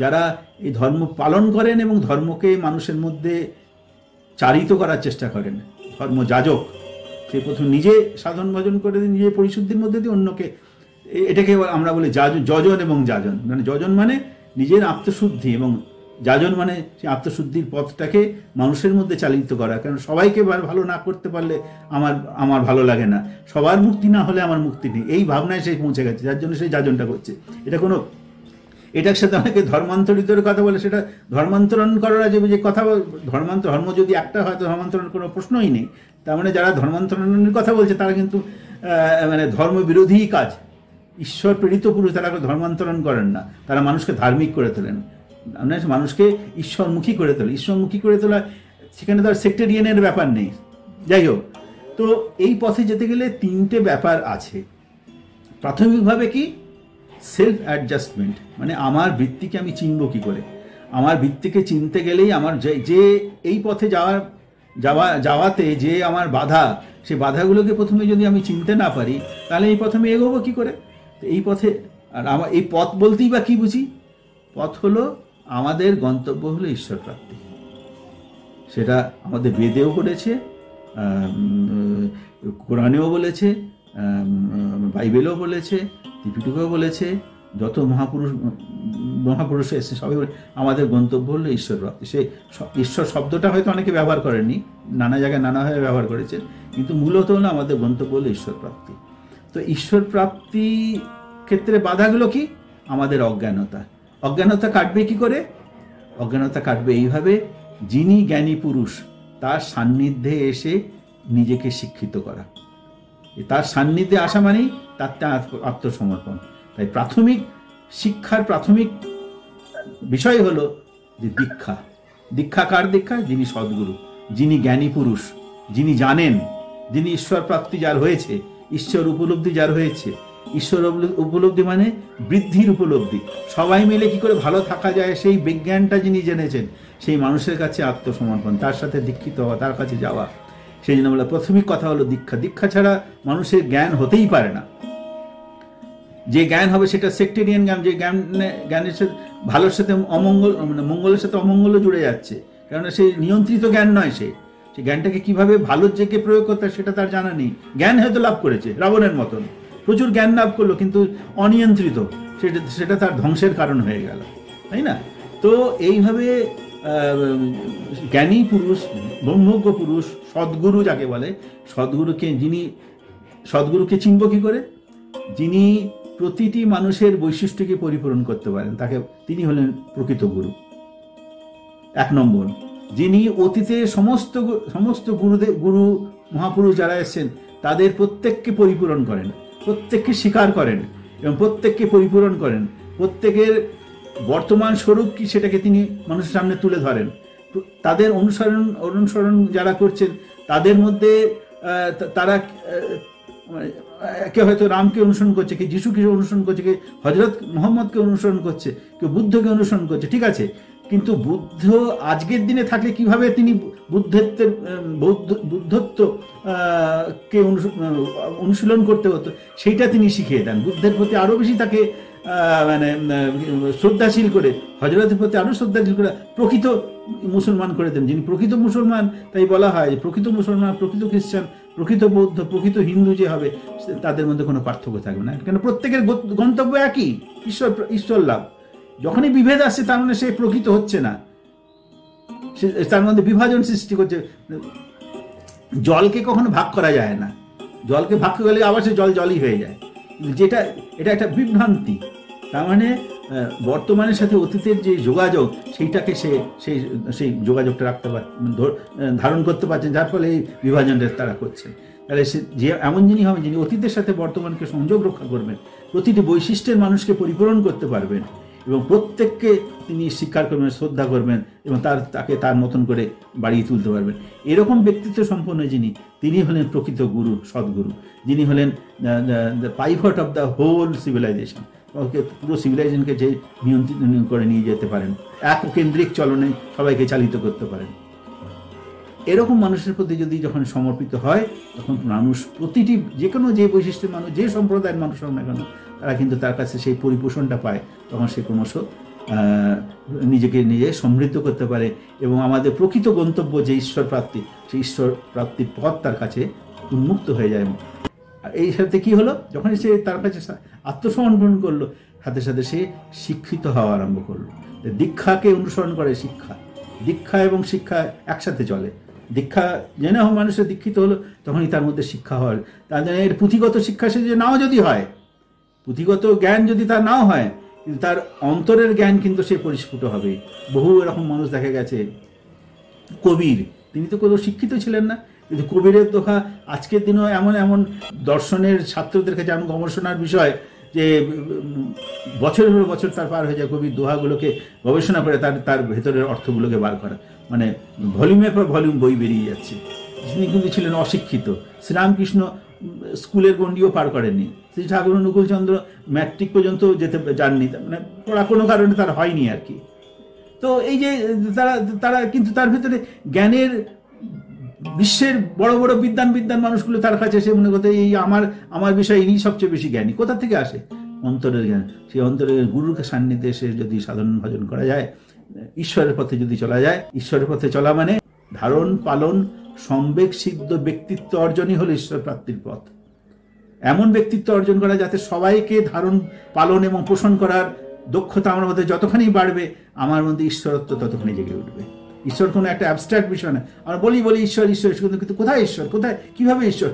যারা এই ধর্ম পালন করেন এবং ধর্মকে মানুষের মধ্যে চারিত করার চেষ্টা করেন। ধর্মযাজক, সে প্রথম নিজে সাধন ভজন করে নিজে পরিশুদ্ধির মধ্যে দিয়ে অন্যকে, এটাকে আমরা বলি যজন এবং যাজন। মানে যজন মানে নিজের আত্মশুদ্ধি, এবং যাজন মানে সেই আত্মশুদ্ধির পথটাকে মানুষের মধ্যে চালিত করা। কারণ সবাইকে ভালো না করতে পারলে আমার ভালো লাগে না, সবার মুক্তি না হলে আমার মুক্তি নেই, এই ভাবনায় সে পৌঁছে গেছে, যার জন্য সেই যাজনটা করছে। এটার সাথে অনেকে ধর্মান্তরিতের কথা বলে, সেটা ধর্মান্তরণ করার যে কথা, ধর্ম যদি একটা হয় তো ধর্মান্তরণ কোনো প্রশ্নই নেই। তার মানে যারা ধর্মান্তরণের কথা বলছে তারা কিন্তু মানে ধর্মবিরোধী কাজ। ঈশ্বর প্রেরিত পুরুষ তারা ধর্মান্তরণ করেন না, তারা মানুষকে ধার্মিক করে তোলেন, মানুষকে ঈশ্বরমুখী করে তোলে। ঈশ্বরমুখী করে তোলা, সেখানে তো আর সেক্টেরিয়ানের ব্যাপার নেই। যাই হোক, তো এই পথে যেতে গেলে 3টে ব্যাপার আছে। প্রাথমিকভাবে কি? সেলফ অ্যাডজাস্টমেন্ট, মানে আমার বৃত্তিকে আমি চিনব কি করে। আমার বৃত্তিকে চিনতে গেলেই আমার যে এই পথে যাওয়াতে যে আমার বাধা, সেই বাধাগুলোকে প্রথমে যদি আমি চিনতে না পারি, তাহলে এই পথে আমি এগোবো কি করে? এই পথে, আর আমার এই পথ বলতেই বা কি বুঝি? পথ হলো, আমাদের গন্তব্য হলো ঈশ্বর প্রাপ্তি। সেটা আমাদের বেদেও বলেছে, কোরআনেও বলেছে, বাইবেলও বলেছে, ত্রিপিটকেও বলেছে, যত মহাপুরুষ এসে সবাই আমাদের গন্তব্য হলো ঈশ্বর প্রাপ্তি। সে ঈশ্বর শব্দটা হয়তো অনেকে ব্যবহার করেননি, নানা জায়গায় নানাভাবে ব্যবহার করেছেন, কিন্তু মূলত হলো আমাদের গন্তব্য হলো ঈশ্বর প্রাপ্তি। তো ঈশ্বর প্রাপ্তি ক্ষেত্রে বাধাগুলো কি? আমাদের অজ্ঞানতা কাটবে কি করে? অজ্ঞানতা কাটবে এইভাবে, যিনি জ্ঞানী পুরুষ তার সান্নিধ্যে এসে নিজেকে শিক্ষিত করা। তার সান্নিধ্যে আসা মানেই তার আত্মসমর্পণ। তাই প্রাথমিক শিক্ষার প্রাথমিক বিষয় হলো যে দীক্ষা। কার দীক্ষা? যিনি সদ্গুরু, যিনি জ্ঞানী পুরুষ, যিনি জানেন, যিনি ঈশ্বর প্রাপ্তি যার হয়েছে, ঈশ্বর উপলব্ধি যার হয়েছে। ঈশ্বর উপলব্ধি মানে বৃদ্ধির উপলব্ধি। সবাই মিলে কি করে ভালো থাকা যায় সেই বিজ্ঞানটা যিনি জেনেছেন, সেই মানুষের কাছে আত্মসমর্পণ, তার সাথে দীক্ষিত হওয়া, তার কাছে যাওয়া। সেই জন্য বলা প্রাথমিক কথা হলো দীক্ষা ছাড়া মানুষের জ্ঞান হতেই পারে না। যে জ্ঞান হবে সেটা সেক্টেরিয়ান জ্ঞান, যে জ্ঞানের সাথে ভালোর সাথে অমঙ্গল, মানে মঙ্গলের সাথে অমঙ্গলও জুড়ে যাচ্ছে। কেননা সেই নিয়ন্ত্রিত জ্ঞান নয়, সেই জ্ঞানটাকে কিভাবে ভালোর দিকে প্রয়োগ করতে হয় সেটা তার জানা নেই। জ্ঞান হয়তো লাভ করেছে রাবণের মতন, প্রচুর জ্ঞান লাভ করলো, কিন্তু অনিয়ন্ত্রিত, সেটা তার ধ্বংসের কারণ হয়ে গেল, তাই না? তো এইভাবে জ্ঞানী পুরুষ, ব্রহ্মজ্ঞ পুরুষ, সদ্গুরু যাকে বলে, সদ্গুরুকে চিনব কি করে? যিনি প্রতিটি মানুষের বৈশিষ্ট্যকে পরিপূরণ করতে পারেন, তিনি হলেন প্রকৃত গুরু। 1 নম্বর, যিনি অতীতে সমস্ত গুরু মহাপুরুষ যারা এসেছেন তাদের প্রত্যেককে পরিপূরণ করেন, প্রত্যেককে স্বীকার করেন এবং প্রত্যেককে পরিপূরণ করেন। প্রত্যেকের বর্তমান স্বরূপ কি সেটাকে তিনি মানুষের সামনে তুলে ধরেন। তাদের অনুসরণ যারা করছেন তাদের মধ্যে তারা কেউ হয়তো রামকে অনুসরণ করছে, কেউ যিশুকে অনুসরণ করছে, কেউ হজরত মোহাম্মদকে অনুসরণ করছে, কেউ বুদ্ধকে অনুসরণ করছে, ঠিক আছে। কিন্তু বুদ্ধ আজকের দিনে থাকলে কিভাবে তিনি বুদ্ধত্বকে অনুশীলন করতে হতো সেইটা তিনি শিখিয়ে দেন। বুদ্ধের প্রতি আরও বেশি তাকে মানে শ্রদ্ধাশীল করে, হজরতের প্রতি আরও শ্রদ্ধাশীল করে প্রকৃত মুসলমান করে দেন। যিনি প্রকৃত মুসলমান, তাই বলা হয় যে প্রকৃত মুসলমান, প্রকৃত খ্রিস্টান, প্রকৃত বৌদ্ধ, প্রকৃত হিন্দু যে হবে তাদের মধ্যে কোনো পার্থক্য থাকবে না, কেন প্রত্যেকের গন্তব্য একই, ঈশ্বর লাভ। যখনই বিভেদ আসছে তার মানে সে প্রকৃত হচ্ছে না, তার মধ্যে বিভাজন সৃষ্টি করছে। জলকে কখনো ভাগ করা যায় না, জলকে ভাগ করে গেলে আবার সে জলই হয়ে যায়, এটা একটা বিভ্রান্তি। তার মানে বর্তমানের সাথে অতীতের যে যোগাযোগ সেইটাকে সেই যোগাযোগটা ধারণ করতে পারছেন, যার ফলে এই বিভাজনটা তারা করছেন। তাহলে সে যে এমন যিনি হবেন, যিনি অতীতের সাথে বর্তমানকে সংযোগ রক্ষা করবেন, প্রতিটি বৈশিষ্ট্যের মানুষকে পরিপূরণ করতে পারবেন এবং প্রত্যেককে তিনি স্বীকার করবেন, শ্রদ্ধা করবেন এবং তাকে তার মতন করে বাড়িয়ে তুলতে পারবেন। এরকম ব্যক্তিত্ব সম্পন্ন তিনি হলেন প্রকৃত গুরু, সদ্গুরু, যিনি হলেন the pivot of the whole civilization. পুরো সিভিলাইজেশনকে যে নিয়ন্ত্রণ করে নিয়ে যেতে পারেন, এককেন্দ্রিক চলনে সবাইকে চালিত করতে পারেন। এরকম মানুষের প্রতি যখন সমর্পিত হয়, তখন মানুষ প্রতিটি যে বৈশিষ্ট্যের মানুষ, যে সম্প্রদায়ের মানুষ হোক না কেন, তারা কিন্তু তার কাছে সেই পরিপোষণটা পায়। তখন সে ক্রমশ নিজেকে সমৃদ্ধ করতে পারে এবং আমাদের প্রকৃত গন্তব্য যে ঈশ্বর প্রাপ্তি, সেই ঈশ্বর প্রাপ্তির পথ তার কাছে উন্মুক্ত হয়ে যায়। আর এই সাথে কি হলো, যখন সে তার কাছে আত্মসমর্পণ করলো, সাথে সাথে সে শিক্ষিত হওয়া আরম্ভ করলো। দীক্ষাকে অনুসরণ করে শিক্ষা, দীক্ষা এবং শিক্ষা একসাথে চলে। দীক্ষা জেনে মানুষের দীক্ষিত হলো, তখনই তার মধ্যে শিক্ষা হয়। তার জন্য এর পুঁথিগত শিক্ষা সে যে নাও যদি হয়, পুঁথিগত জ্ঞান যদি তার নাও হয়, কিন্তু তার অন্তরের জ্ঞান কিন্তু সে পরিস্ফুট হবে। বহু এরকম মানুষ দেখা গেছে। কবির, তিনি তো কোনো শিক্ষিত ছিলেন না, কিন্তু কবিরের দোহা আজকের দিনেও এমন দর্শনের ছাত্রদের কাছে এমন গবেষণার বিষয় যে বছরের পর বছর তার পার হয়ে যায় কবির দোহাগুলোকে গবেষণা করে তার ভেতরের অর্থগুলোকে বার করা। মানে ভলিউমের পর ভলিউম বই বেরিয়ে যাচ্ছে। তিনি কিন্তু ছিলেন অশিক্ষিত। শ্রীরামকৃষ্ণ স্কুলের গণ্ডিও পার করেননি। শ্রী ঠাকুর অনুকূলচন্দ্র ম্যাট্রিক পর্যন্ত যাননি, মানে পড়া কোনো কারণে তার হয়নি আর কি। তো এই যে তারা কিন্তু তার ভেতরে জ্ঞানের, বিশ্বের বড় বড় বিদ্বান মানুষগুলো তার কাছে এসে মনে করতে এই আমার বিষয় ইনি সবচেয়ে বেশি জ্ঞানী। কোথা থেকে আসে? অন্তরের জ্ঞান। সেই অন্তরের গুরুর সান্নিধ্যে এসে যদি সাধন ভজন করা যায়, ঈশ্বরের পথে যদি চলা যায়, ঈশ্বরের পথে চলা মানে ধারণ পালন সম্বেগ সিদ্ধ ব্যক্তিত্ব অর্জনই হলো ঈশ্বর প্রাপ্তির পথ। এমন ব্যক্তিত্ব অর্জন করা যাতে সবাইকে ধারণ পালন এবং পোষণ করার দক্ষতা আমার মধ্যে যতখানি বাড়বে, আমার মধ্যে ঈশ্বরত্ব ততখানি জেগে উঠবে। ঈশ্বর কোনো একটা অ্যাবস্ট্রাক্ট বিষয় না। আমরা বলি ঈশ্বর, কিন্তু কোথায় ঈশ্বর, কোথায়, কিভাবে ঈশ্বর,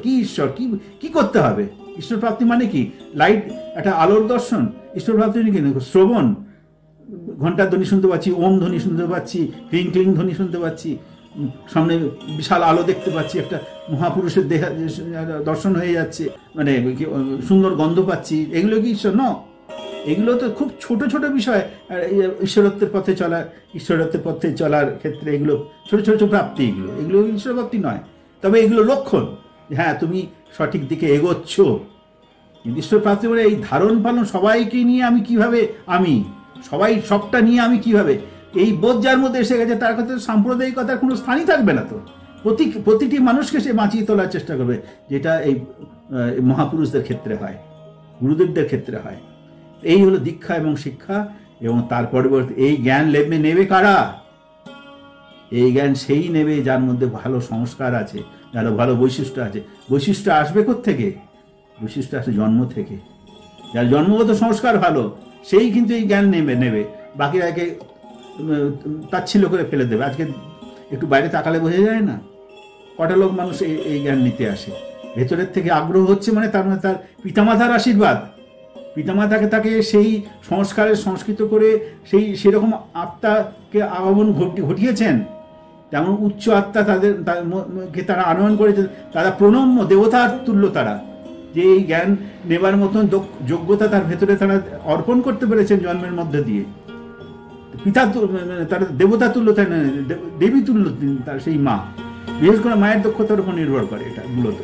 কি করতে হবে? ঈশ্বর প্রাপ্তি মানে কি? লাইট, একটা আলোর দর্শন। ঈশ্বর প্রাপ্তি কি? শ্রবণ, ঘন্টার ধ্বনি শুনতে পাচ্ছি, ওম ধ্বনি শুনতে পাচ্ছি, ক্লিং ক্লিং ধ্বনি শুনতে পাচ্ছি, সামনে বিশাল আলো দেখতে পাচ্ছি, একটা মহাপুরুষের দর্শন হয়ে যাচ্ছে, মানে সুন্দর গন্ধ পাচ্ছি। এগুলো কি ঈশ্বর? ন, এগুলো তো খুব ছোট ছোট বিষয়। আর ঈশ্বরত্বের পথে চলার ক্ষেত্রে এগুলো ছোট ছোট প্রাপ্তি, এগুলো ঈশ্বর প্রাপ্তি নয়। তবে এগুলো লক্ষণ, হ্যাঁ তুমি সঠিক দিকে এগোচ্ছ। কিন্তু ঈশ্বর প্রাপ্তি বলে এই ধারণ পালন, সবাইকে নিয়ে আমি কিভাবে, সবটা নিয়ে আমি কিভাবে, এই বোধ যার মধ্যে এসে গেছে, তার কাছে সাম্প্রদায়িকতার কোনো স্থানই থাকবে না। তো প্রতিটি মানুষকে সে বাঁচিয়ে তোলার চেষ্টা করবে, যেটা এই মহাপুরুষদের ক্ষেত্রে হয়, গুরুদেবদের ক্ষেত্রে হয়। এই হলো দীক্ষা এবং শিক্ষা। এবং তার পরবর্তী এই জ্ঞান নেবে কারা? এই জ্ঞান সেই নেবে যার মধ্যে ভালো সংস্কার আছে, যার ভালো বৈশিষ্ট্য আছে। বৈশিষ্ট্য আসবে কোত্থেকে? বৈশিষ্ট্য আসে জন্ম থেকে। যার জন্মগত সংস্কার ভালো, সেই কিন্তু এই জ্ঞান নেবে। বাকিরা একে তাচ্ছিল্য করে ফেলে দেবে। আজকে একটু বাইরে তাকালে বোঝা যায় না কটা লোক মানুষ এই জ্ঞান নিতে আসে। ভেতরের থেকে আগ্রহ হচ্ছে মানে তার পিতামাতার আশীর্বাদ, পিতামাতাকে তাকে সেই সংস্কারের সংস্কৃত করে সেরকম আত্মাকে আগমন ঘটিয়েছেন, তেমন উচ্চ আত্মা তারা আনয়ন করেছে। তারা প্রণম্য, দেবতার তুল্য তারা, যে এই জ্ঞান নেবার মতন যোগ্যতা তার ভেতরে তারা অর্পণ করতে পেরেছেন জন্মের মধ্যে দিয়ে। পিতা তার দেবতা তুল্য, তাই না, দেবী তুল্য তার সেই মা। বিশেষ করে মায়ের দক্ষতার উপর নির্ভর করে এটা মূলত।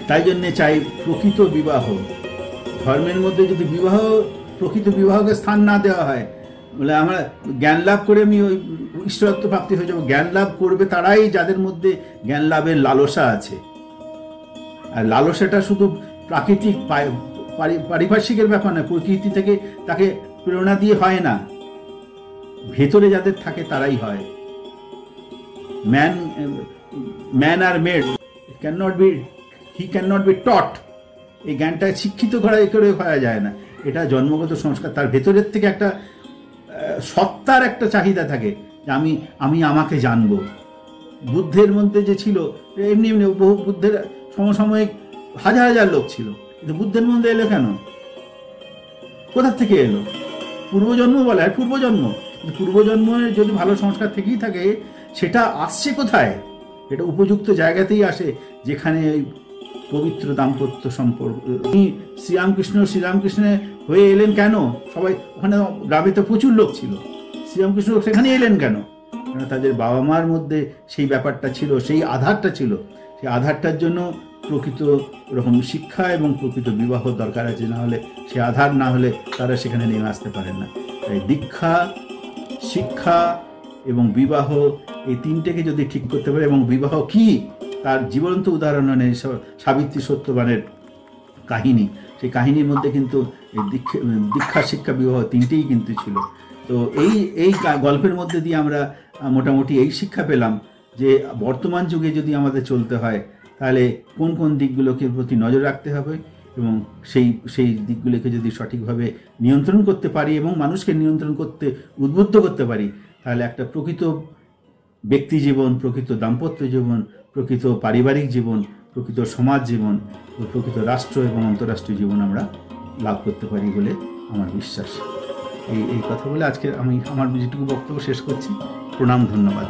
তাই জন্যে চাই প্রকৃত বিবাহ। ধর্মের মধ্যে যদি প্রকৃত বিবাহকে স্থান না দেওয়া হয়, বলে আমরা জ্ঞান লাভ করে আমি ওই ঈশ্বরত্ব প্রাপ্তি হয়ে যাবো। জ্ঞান লাভ করবে তারাই যাদের মধ্যে জ্ঞান লাভের লালসা আছে। আর লালসাটা শুধু প্রাকৃতিক পারিপার্শ্বিকের ব্যাপার না, প্রকৃতি থেকে তাকে প্রেরণা দিয়ে হয় না। ভেতরে যাদের থাকে তারাই হয়। Man are made he can not be taught. এই জ্ঞানটা শিক্ষিত করে হওয়া যায় না, এটা জন্মগত সংস্কার। তার ভেতরের থেকে একটা সত্তার একটা চাহিদা থাকে যে আমি আমাকে জানবো। বুদ্ধের মধ্যে যে ছিল, এমনি বহু বুদ্ধের সমসাময়িক হাজার হাজার লোক ছিল, কিন্তু বুদ্ধের মধ্যে এলো কেন? কোথার থেকে এলো? পূর্বজন্ম বলে, আর পূর্বজন্মের যদি ভালো সংস্কার থেকেই থাকে, সেটা আসছে কোথায়? এটা উপযুক্ত জায়গাতেই আসে, যেখানে পবিত্র দাম্পত্য সম্পর্ক। শ্রীরামকৃষ্ণ হয়ে এলেন কেন? সবাই ওখানে, গ্রামে তো প্রচুর লোক ছিল, শ্রীরামকৃষ্ণ সেখানে এলেন কেন? তাদের বাবা মার মধ্যে সেই ব্যাপারটা ছিল, সেই আধারটা ছিল। সেই আধারটার জন্য প্রকৃত রকম শিক্ষা এবং প্রকৃত বিবাহ দরকার আছে, না হলে সে আধার না হলে তারা সেখানে নেমে আসতে পারেন না। তাই দীক্ষা, শিক্ষা এবং বিবাহ, এই তিনটেকে যদি ঠিক করতে পারে, এবং বিবাহ কি তার জীবন্ত উদাহরণ নেই সাবিত্রী সত্যবানের কাহিনী। সেই কাহিনীর মধ্যে কিন্তু দীক্ষা, শিক্ষা, বিবাহ তিনটেই কিন্তু ছিল। তো এই গল্পের মধ্যে দিয়ে আমরা মোটামুটি এই শিক্ষা পেলাম যে বর্তমান যুগে যদি আমাদের চলতে হয়, তাহলে কোন কোন দিকগুলোকে প্রতি নজর রাখতে হবে, এবং সেই দিকগুলোকে যদি সঠিকভাবে নিয়ন্ত্রণ করতে পারি এবং মানুষকে নিয়ন্ত্রণ করতে উদ্বুদ্ধ করতে পারি, তাহলে একটা প্রকৃত ব্যক্তি জীবন, প্রকৃত দাম্পত্য জীবন, প্রকৃত পারিবারিক জীবন, প্রকৃত সমাজ জীবন, প্রকৃত রাষ্ট্র এবং আন্তঃরাষ্ট্রীয় জীবন আমরা লাভ করতে পারি বলে আমার বিশ্বাস। এই কথা বলে আজকে আমি আমার যেটুকু বক্তব্য শেষ করছি। প্রণাম, ধন্যবাদ।